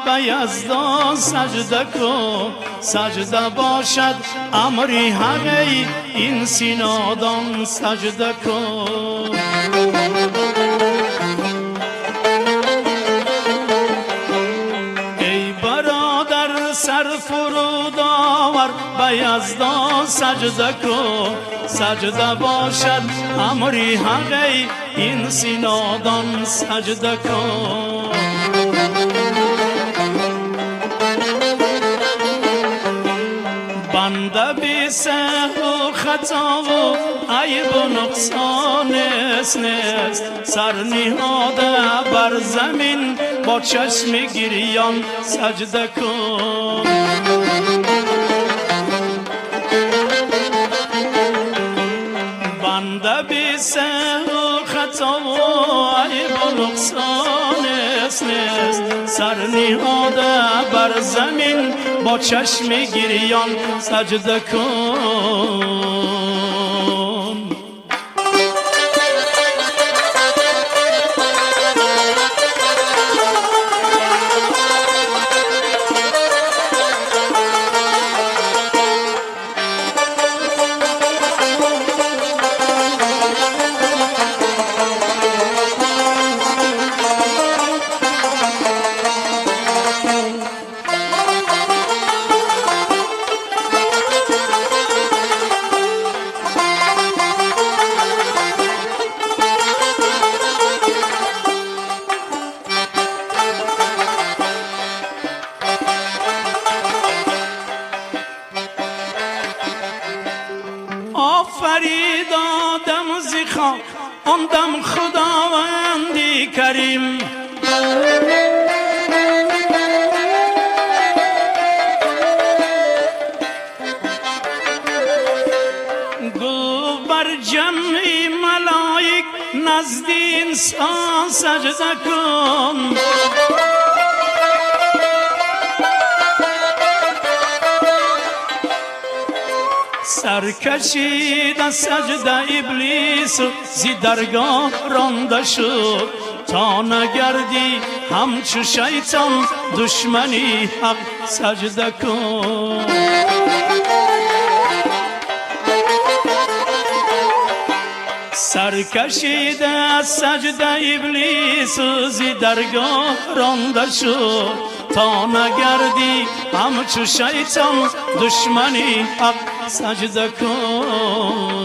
به یزدان سجده کن. سجده باشد امری حقی این سینادان سجده کن. ای برادر سر فرود آور به یزدان سجده کن. سجده باشد امری حقی این سینادان سجده کن. بنده بی سهو و خطا و عیب و نقصان نیست. سر نهاده بر زمین با چشم گریان سجده کن. بنده بی سهو و خطا و عیب و نقصان نیست. سر نهاده بر زمین با چشم گریان سجده کن. آفرید آدم زیخا آن دم خداوندی کریم. گو بر جمعی ملائک نزد انسان سجده کن. سر کشید از سجده ابلیس زی درگاه رانده شد. تا نگردی همچو شیطان دشمنی حق سجده کن. سر کشید از سجده ابلیس زی درگاه رانده شد. تا نگردی همچو شیطان دشمنی حق سجده کن.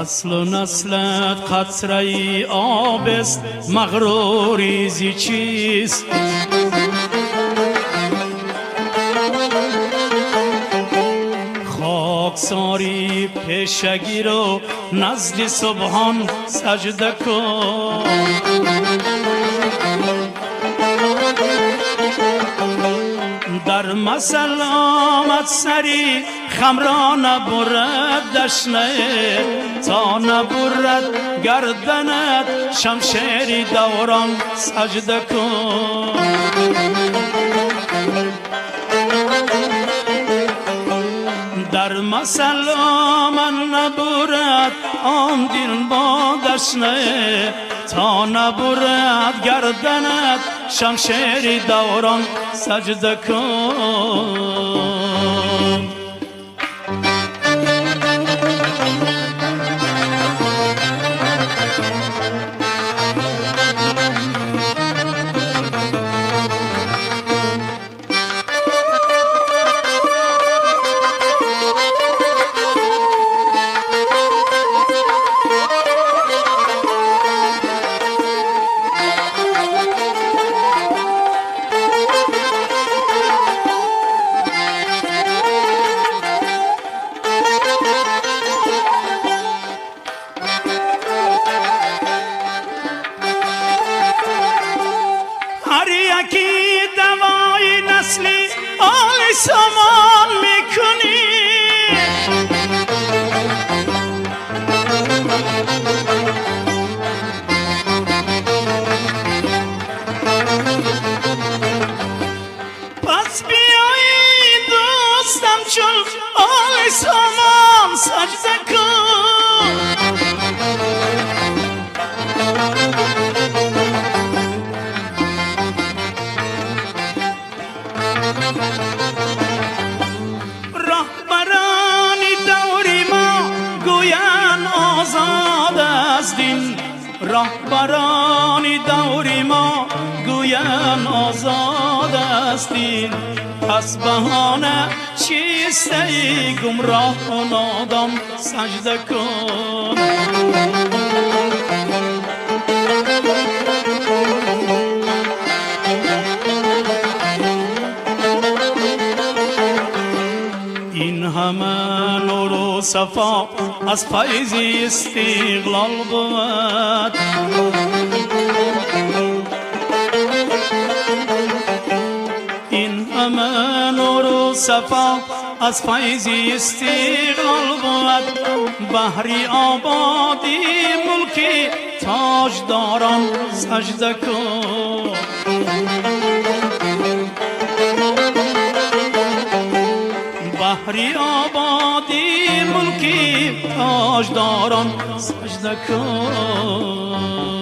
اصل و نسلت قطره آب است مغروری زی چیست. خاکساری پیشگیر و نزد سبحان سجده کن. در مثل آمد سری خمرا نبرد دشنه. تا نبرد گردنت شمشیری دوران سجده کن. در مثل آمد نبرد آن دل با دشنه. تا نبرد گردنت شمشیری دوران سجده کن. از دین رهبران دور ما گویند آزاد است دین. پس بهانه چیست ای گمراه و نادان سجده کن. این همه نور و صفا از فیض استقلال بود. این همه نور و صفا از فیض استقلال بود. بحری آبادی ملکی تاجداران سجده کن. بحری آبادی ملکی تاجداران سجده کن.